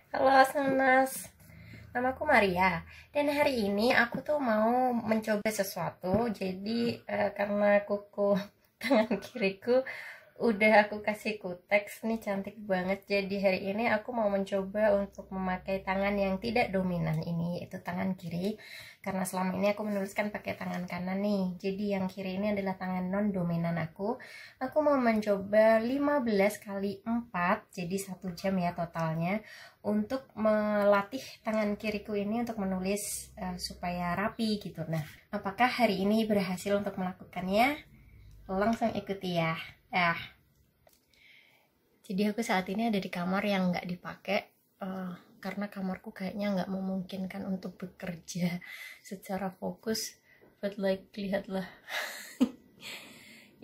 Halo Sanas, namaku Maria. Dan hari ini aku tuh mau mencoba sesuatu. Jadi karena kuku tangan kiriku udah aku kasih kuteks nih cantik banget. Jadi hari ini aku mau mencoba untuk memakai tangan yang tidak dominan ini, yaitu tangan kiri. Karena selama ini aku menuliskan pakai tangan kanan nih. Jadi yang kiri ini adalah tangan non dominan aku. Aku mau mencoba 15 kali 4, jadi 1 jam ya totalnya, untuk melatih tangan kiriku ini untuk menulis supaya rapi gitu. Nah, apakah hari ini berhasil untuk melakukannya? Langsung ikuti ya. Ah, jadi aku saat ini ada di kamar yang nggak dipakai karena kamarku kayaknya nggak memungkinkan untuk bekerja secara fokus. But like, lihatlah.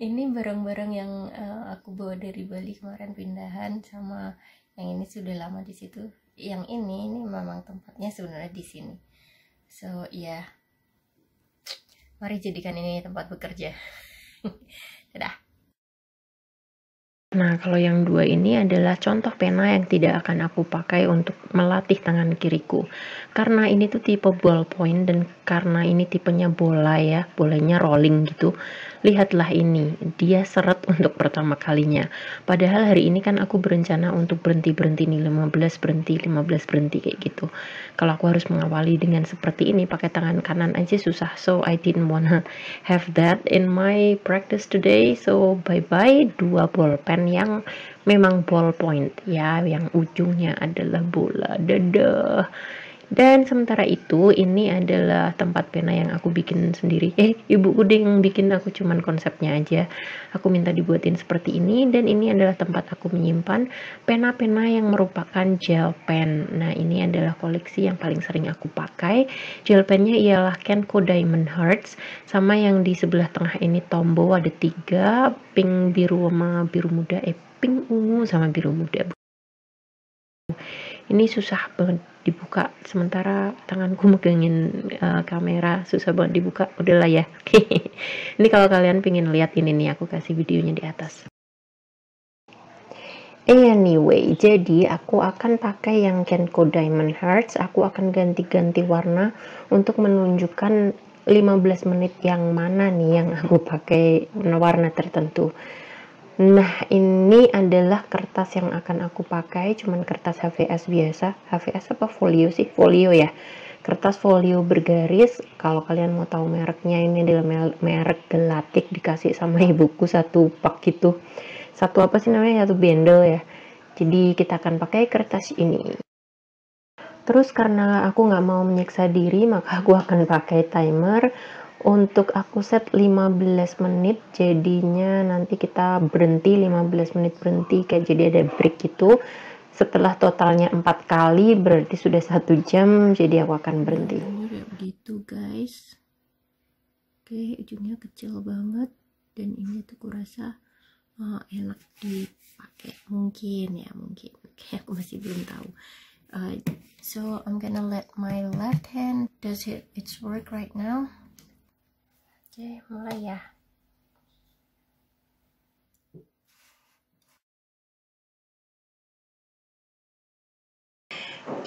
Ini barang-barang yang aku bawa dari Bali kemarin pindahan, sama yang ini sudah lama di situ. Yang ini memang tempatnya sebenarnya di sini. So, ya, mari jadikan ini tempat bekerja. Dadah. Nah, kalau yang dua ini adalah contoh pena yang tidak akan aku pakai untuk melatih tangan kiriku. Karena ini tuh tipe ballpoint dan karena ini tipenya bola ya, bolanya rolling gitu. Lihatlah ini, dia seret untuk pertama kalinya. Padahal hari ini kan aku berencana untuk berhenti-berhenti nih, 15 berhenti, 15 berhenti kayak gitu. Kalau aku harus mengawali dengan seperti ini, pakai tangan kanan aja susah. So, I didn't wanna have that in my practice today. So, bye-bye 2 bolpen yang memang ballpoint ya, yang ujungnya adalah bola. Dadah. Dan sementara itu ini adalah tempat pena yang aku bikin sendiri. Ibu udah yang bikin, aku cuman konsepnya aja. Aku minta dibuatin seperti ini, dan ini adalah tempat aku menyimpan pena-pena yang merupakan gel pen. Nah, ini adalah koleksi yang paling sering aku pakai. Gel pennya ialah Kenko Diamond Hearts, sama yang di sebelah tengah ini Tombow, ada 3, pink, biru sama biru muda, pink, ungu sama biru muda. Ini susah banget dibuka, sementara tanganku megangin kamera, susah banget dibuka. Udahlah ya. Ini kalau kalian pengen lihat ini nih, aku kasih videonya di atas. Anyway, jadi aku akan pakai yang Kenko Diamond Hearts. Aku akan ganti-ganti warna untuk menunjukkan 15 menit yang mana nih yang aku pakai warna tertentu. Nah, ini adalah kertas yang akan aku pakai, cuman kertas HVS biasa. HVS apa folio sih? Folio ya. Kertas folio bergaris. Kalau kalian mau tahu mereknya, ini adalah merek Gelatik, dikasih sama ibuku satu pak gitu. Satu apa sih namanya? Satu bendel ya. Jadi kita akan pakai kertas ini. Terus karena aku nggak mau menyiksa diri, maka aku akan pakai timer. Untuk aku set 15 menit, jadinya nanti kita berhenti 15 menit berhenti, kayak jadi ada break gitu. Setelah totalnya 4 kali berarti sudah 1 jam, jadi aku akan berhenti. Ini kayak begitu guys. Oke, ujungnya kecil banget, dan ini tuh kurasa enak dipakai, mungkin ya, mungkin. Oke, aku masih belum tahu. So I'm gonna let my left hand does its work right now. Oke, mulai ya.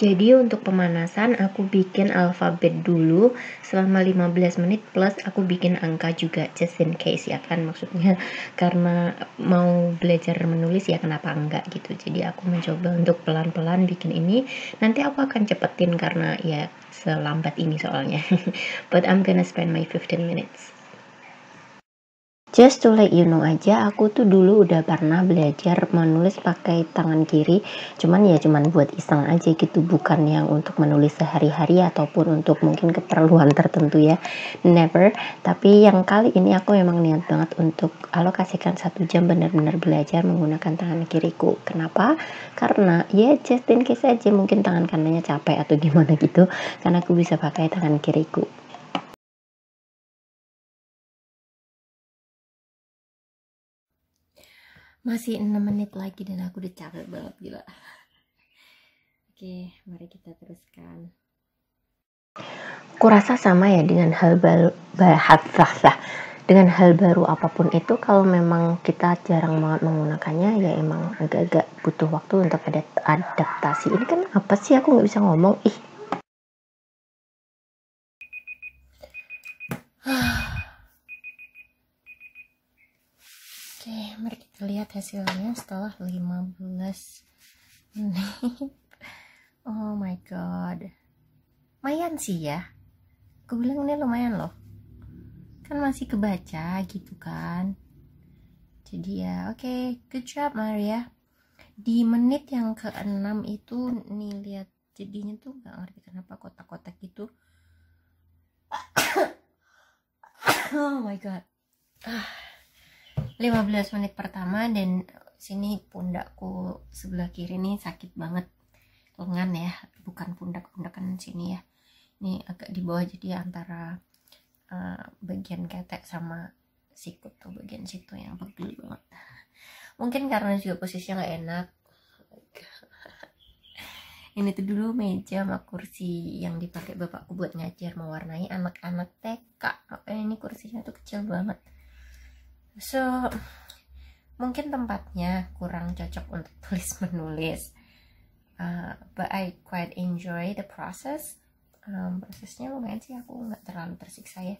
Jadi untuk pemanasan aku bikin alfabet dulu selama 15 menit, plus aku bikin angka juga just in case ya kan, maksudnya karena mau belajar menulis ya kenapa enggak gitu. Jadi aku mencoba untuk pelan-pelan bikin ini. Nanti aku akan cepetin karena ya selambat ini soalnya. But I'm gonna spend my 15 minutes. Just to let you know aja, aku tuh dulu udah pernah belajar menulis pakai tangan kiri, cuman buat iseng aja gitu, bukan yang untuk menulis sehari-hari ataupun untuk mungkin keperluan tertentu ya, never. Tapi yang kali ini aku memang niat banget untuk alokasikan 1 jam benar-benar belajar menggunakan tangan kiriku. Kenapa? Karena ya just in case aja mungkin tangan kanannya capek atau gimana gitu, karena aku bisa pakai tangan kiriku. Masih 6 menit lagi dan aku udah capek banget, gila. Oke, mari kita teruskan. Kurasa sama ya dengan hal bahasa. dengan hal baru apapun itu, kalau memang kita jarang banget menggunakannya, ya emang agak-agak butuh waktu untuk adaptasi. Ini kan apa sih, aku nggak bisa ngomong. Oke, mari kita lihat hasilnya setelah 15 menit. Oh my god, lumayan sih ya, aku bilang ini lumayan loh, kan masih kebaca gitu kan. Jadi ya oke, good job Maria. Di menit yang ke-6 itu nih, lihat jadinya tuh nggak ngerti kenapa kotak-kotak gitu. Oh my god, 15 menit pertama, dan sini pundakku sebelah kiri nih sakit banget, lengan ya, bukan pundak kan sini ya, ini agak di bawah, jadi antara bagian ketek sama sikut tuh, bagian situ yang pegel banget. Mungkin karena juga posisinya nggak enak. Ini tuh dulu meja sama kursi yang dipakai bapakku buat ngajar mewarnai anak-anak TK, makanya ini kursinya tuh kecil banget. So mungkin tempatnya kurang cocok untuk tulis menulis, but I quite enjoy the process. Prosesnya lumayan sih, aku nggak terlalu tersiksa ya,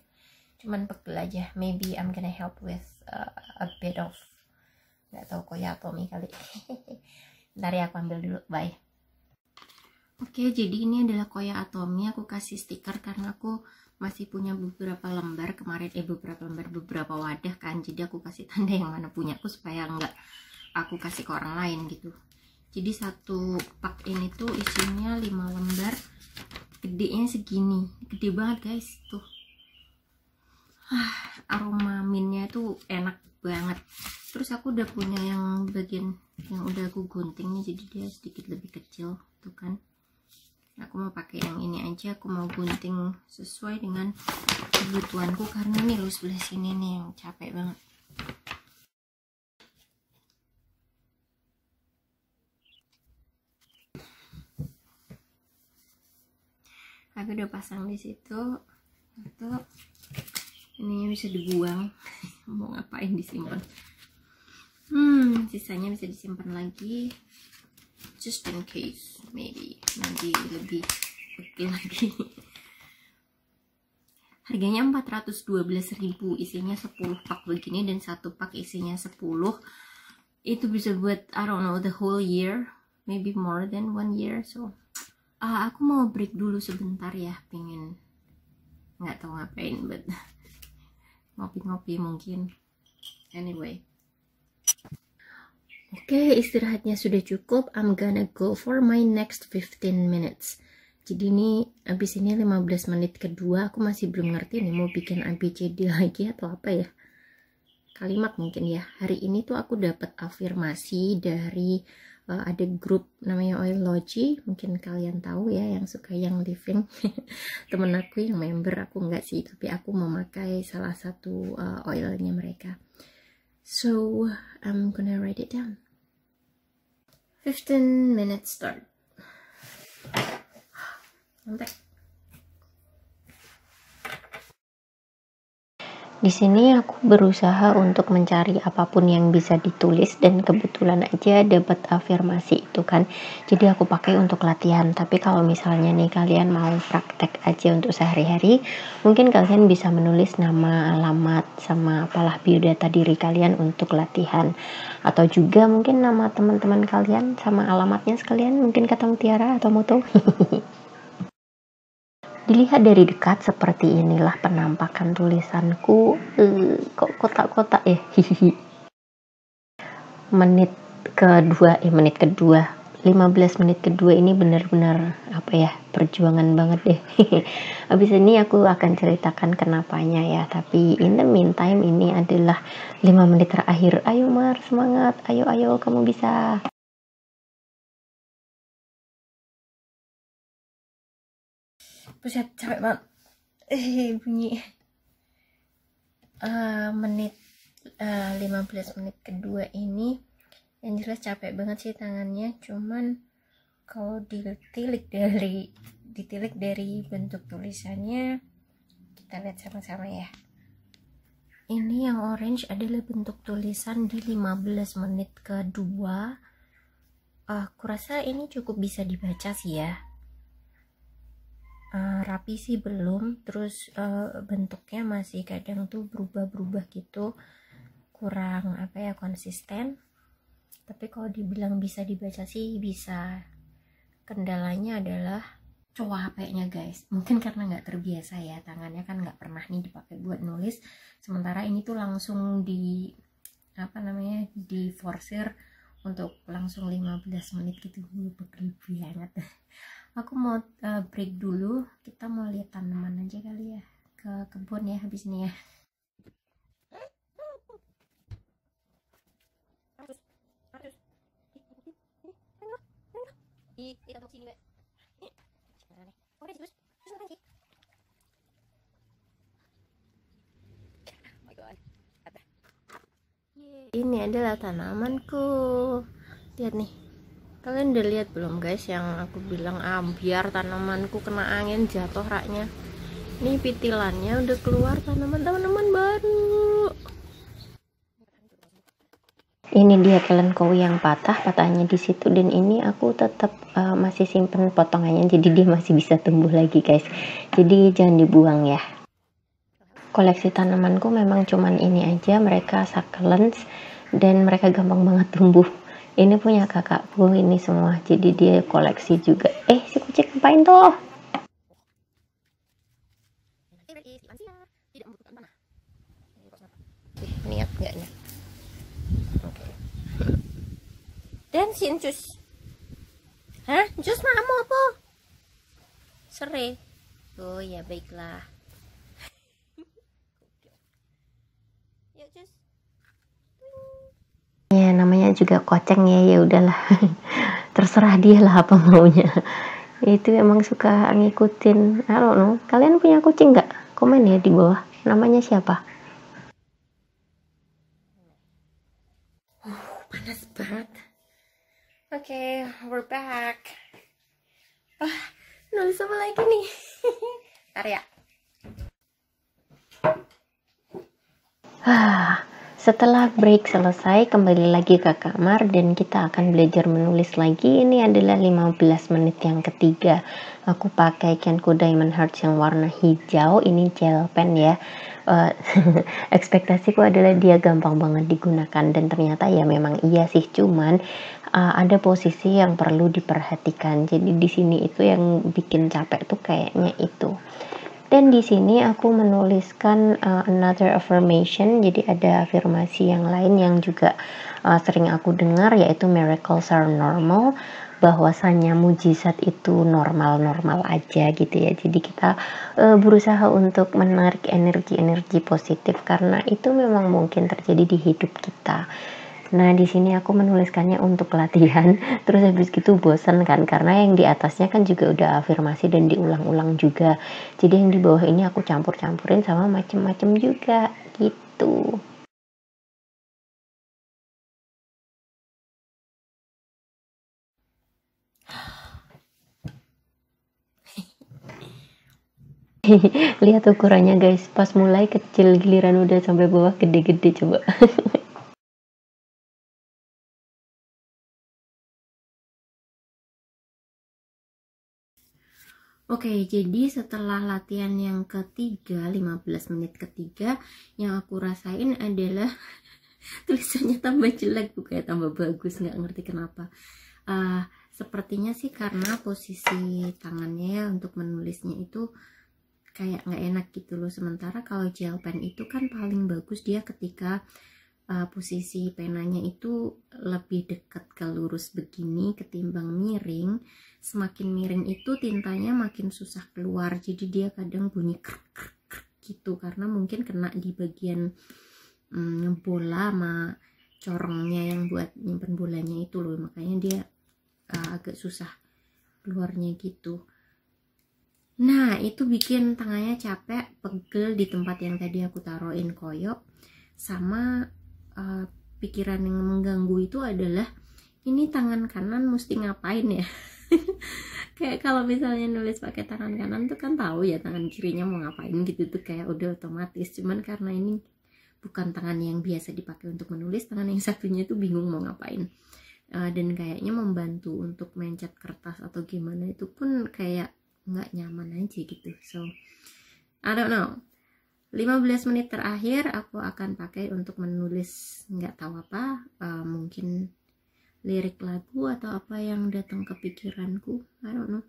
cuman pegel aja. Maybe I'm gonna help with a bit of, nggak tahu, koyatomi kali. Ntar ya, aku ambil dulu, bye. Oke, jadi ini adalah koya atomi. Aku kasih stiker karena aku masih punya beberapa lembar kemarin, beberapa wadah kan, jadi aku kasih tanda yang mana punyaku supaya nggak aku kasih ke orang lain gitu. Jadi satu pak ini tuh isinya 5 lembar, gedenya segini, gede banget guys tuh. Aroma mintnya tuh enak banget. Terus aku udah punya yang bagian yang udah aku gunting nih, jadi dia sedikit lebih kecil tuh kan. Aku mau pakai yang ini aja, aku mau gunting sesuai dengan kebutuhanku, karena nih lu sebelah sini nih yang capek banget. Aku udah pasang di situ. Itu ini bisa dibuang. Mau ngapain disimpan? Sisanya bisa disimpan lagi, just in case, maybe nanti lebih pegel lagi. Harganya 412.000, isinya 10 pak begini, dan satu pak isinya 10. Itu bisa buat, I don't know, the whole year, maybe more than 1 year. So aku mau break dulu sebentar ya, pengen, nggak tahu ngapain, but ngopi-ngopi mungkin. Anyway, oke, istirahatnya sudah cukup. I'm gonna go for my next 15 minutes. Jadi ini abis ini 15 menit kedua, aku masih belum ngerti nih mau bikin ABCD lagi atau apa ya. Kalimat mungkin ya. Hari ini tuh aku dapat afirmasi dari ada grup namanya Oilology, mungkin kalian tahu ya, yang suka yang living. Temen aku yang member, aku enggak sih, tapi aku memakai salah satu oilnya mereka. So I'm gonna write it down. 15 minutes start. Di sini aku berusaha untuk mencari apapun yang bisa ditulis, dan kebetulan aja dapat afirmasi itu kan. Jadi aku pakai untuk latihan. Tapi kalau misalnya nih kalian mau praktek aja untuk sehari-hari, mungkin kalian bisa menulis nama, alamat, sama apalah biodata diri kalian untuk latihan. Atau juga mungkin nama teman-teman kalian sama alamatnya sekalian, mungkin kata Mutiara atau Moto. Dilihat dari dekat seperti inilah penampakan tulisanku. Kok kotak-kotak ya. menit kedua 15 menit kedua ini benar-benar apa ya, perjuangan banget deh. Habis ini aku akan ceritakan kenapanya ya, tapi in the meantime ini adalah 5 menit terakhir. Ayo Mar, semangat, ayo kamu bisa. Buset, capek banget. Bunyi menit 15 menit kedua ini yang jelas capek banget sih tangannya. Cuman kalau ditilik dari bentuk tulisannya, kita lihat sama-sama ya. Ini yang orange adalah bentuk tulisan di 15 menit kedua. Aku rasa ini cukup bisa dibaca sih ya. Rapi sih belum, terus bentuknya masih kadang tuh berubah-berubah gitu, kurang konsisten. Tapi kalau dibilang bisa dibaca sih bisa. Kendalanya adalah cowok HP-nya guys, mungkin karena nggak terbiasa ya, tangannya kan nggak pernah nih dipakai buat nulis, sementara ini tuh langsung di diforsir untuk langsung 15 menit gitu, pegel banget. Aku mau break dulu, kita mau lihat tanaman aja kali ya, ke kebun ya habis ini ya. Ini adalah tanamanku, lihat nih. Kalian udah lihat belum guys yang aku bilang biar tanamanku kena angin jatuh raknya. Ini pitilannya udah keluar tanaman baru. Ini dia kelenkowi yang patahnya di situ, dan ini aku tetap masih simpen potongannya, jadi dia masih bisa tumbuh lagi guys, jadi jangan dibuang ya. Koleksi tanamanku memang cuman ini aja, mereka succulents dan mereka gampang banget tumbuh. Ini punya kakakku ini semua, jadi dia koleksi juga. Si kucing ngapain tuh? Niat nggak nih? Dan si Encus, Encus mau apa? Serai. Oh ya baiklah. Yuk Encus. Ya namanya juga koceng ya, ya udahlah. Terserah dia lah apa maunya. Itu emang suka ngikutin. I don't know. Kalian punya kucing nggak? Komen ya di bawah. Namanya siapa? Panas banget. Oke, we're back. Nulis apa lagi nih? Karya. Setelah break selesai, kembali lagi ke kamar dan kita akan belajar menulis lagi. Ini adalah 15 menit yang ketiga. Aku pakai Kenko Diamond Hearts yang warna hijau. Ini gel pen ya. Ekspektasiku adalah dia gampang banget digunakan, dan ternyata ya memang iya sih, cuman ada posisi yang perlu diperhatikan. Jadi di sini itu yang bikin capek tuh kayaknya itu. Dan di sini aku menuliskan another affirmation. Jadi ada afirmasi yang lain yang juga sering aku dengar, yaitu miracles are normal, bahwasannya mujizat itu normal-normal aja gitu ya. Jadi kita berusaha untuk menarik energi-energi positif, karena itu memang mungkin terjadi di hidup kita. Nah, di sini aku menuliskannya untuk latihan, terus habis gitu bosan kan, karena yang di atasnya kan juga udah afirmasi dan diulang-ulang juga. Jadi yang di bawah ini aku campur-campurin sama macem-macem juga, gitu. Lihat ukurannya guys, pas mulai kecil, giliran udah sampai bawah gede-gede coba. Oke, jadi setelah latihan yang ketiga, 15 menit ketiga, yang aku rasain adalah tulisannya tambah jelek, bukannya tambah bagus, nggak ngerti kenapa. Sepertinya sih karena posisi tangannya untuk menulisnya itu kayak nggak enak gitu loh. Sementara kalau gel pen itu kan paling bagus dia ketika posisi penanya itu lebih dekat ke lurus begini ketimbang miring. Semakin miring itu tintanya makin susah keluar, jadi dia kadang bunyi krek krek krek gitu, karena mungkin kena di bagian bola sama corongnya yang buat nyimpen bolanya itu loh, makanya dia agak susah keluarnya gitu. Nah, itu bikin tangannya capek, pegel di tempat yang tadi aku taruhin koyok. Sama pikiran yang mengganggu itu adalah, ini tangan kanan mesti ngapain ya? Kayak kalau misalnya nulis pakai tangan kanan tuh kan tahu ya tangan kirinya mau ngapain gitu, tuh kayak udah otomatis. Cuman karena ini bukan tangan yang biasa dipakai untuk menulis, tangan yang satunya itu bingung mau ngapain. Dan kayaknya membantu untuk mencet kertas atau gimana itu pun kayak nggak nyaman aja gitu. So I don't know, 15 menit terakhir aku akan pakai untuk menulis nggak tahu apa, mungkin lirik lagu atau apa yang datang ke pikiranku, I don't know.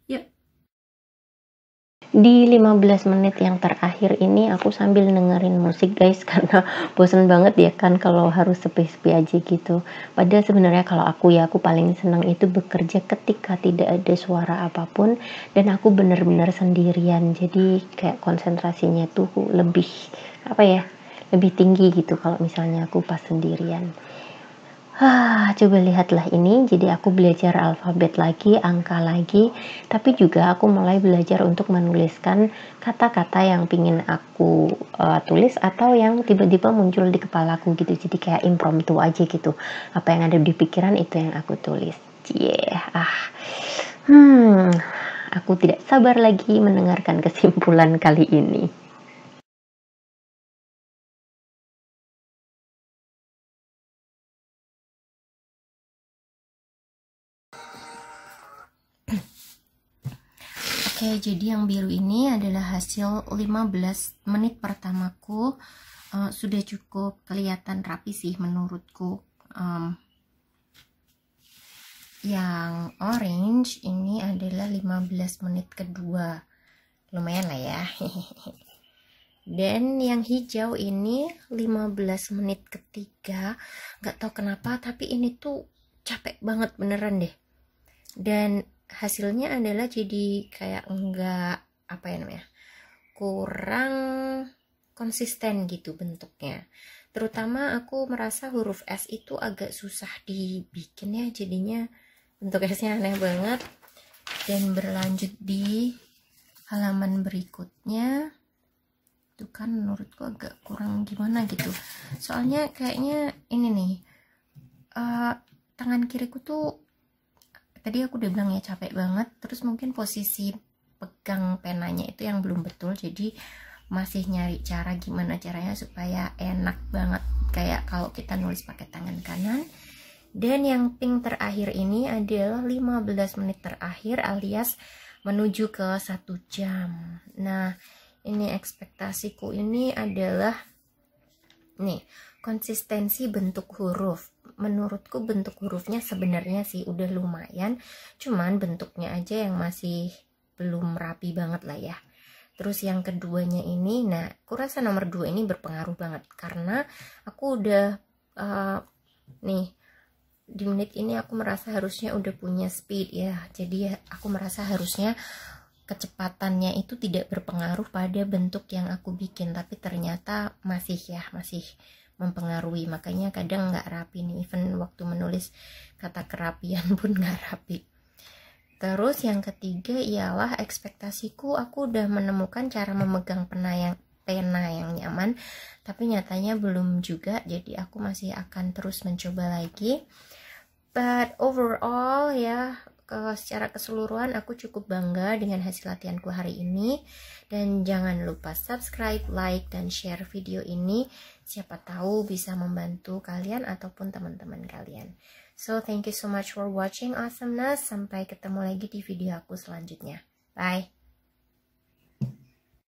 Yuk. Di 15 menit yang terakhir ini aku sambil dengerin musik guys, karena bosen banget ya kan kalau harus sepi-sepi aja gitu. Padahal sebenarnya kalau aku paling senang itu bekerja ketika tidak ada suara apapun dan aku bener-bener sendirian. Jadi kayak konsentrasinya tuh lebih lebih tinggi gitu kalau misalnya aku pas sendirian. Coba lihatlah ini, jadi aku belajar alfabet lagi, angka lagi, tapi juga aku mulai belajar untuk menuliskan kata-kata yang pingin aku tulis atau yang tiba-tiba muncul di kepalaku gitu, jadi kayak impromptu aja gitu, apa yang ada di pikiran itu yang aku tulis. Aku tidak sabar lagi mendengarkan kesimpulan kali ini. Oke, jadi yang biru ini adalah hasil 15 menit pertamaku. Sudah cukup kelihatan rapi sih menurutku. Yang orange ini adalah 15 menit kedua. Lumayan lah ya. Dan yang hijau ini 15 menit ketiga. Gak tau kenapa, tapi ini tuh capek banget beneran deh. Dan hasilnya adalah jadi kayak enggak kurang konsisten gitu bentuknya. Terutama aku merasa huruf S itu agak susah dibikin ya, jadinya bentuk S-nya aneh banget. Dan berlanjut di halaman berikutnya itu kan menurutku agak kurang gimana gitu, soalnya kayaknya ini nih tangan kiriku tuh tadi aku udah bilang ya capek banget, terus mungkin posisi pegang penanya itu yang belum betul, jadi masih nyari cara gimana caranya supaya enak banget kayak kalau kita nulis pakai tangan kanan. Dan yang pink terakhir ini adalah 15 menit terakhir alias menuju ke 1 jam. Nah ini ekspektasiku ini adalah nih konsistensi bentuk huruf. Menurutku bentuk hurufnya sebenarnya sih udah lumayan, cuman bentuknya aja yang masih belum rapi banget lah ya. Terus yang keduanya ini, nah aku rasa nomor 2 ini berpengaruh banget karena aku udah nih di menit ini aku merasa harusnya udah punya speed ya, jadi aku merasa harusnya kecepatannya itu tidak berpengaruh pada bentuk yang aku bikin, tapi ternyata masih mempengaruhi, makanya kadang nggak rapi nih, even waktu menulis kata kerapian pun nggak rapi. Terus yang ketiga ialah ekspektasiku, aku udah menemukan cara memegang pena yang nyaman, tapi nyatanya belum juga, jadi aku masih akan terus mencoba lagi. But overall ya, secara keseluruhan aku cukup bangga dengan hasil latihanku hari ini. Dan jangan lupa subscribe, like, dan share video ini. Siapa tahu bisa membantu kalian ataupun teman-teman kalian. So thank you so much for watching Awesomeness. Sampai ketemu lagi di video aku selanjutnya. Bye.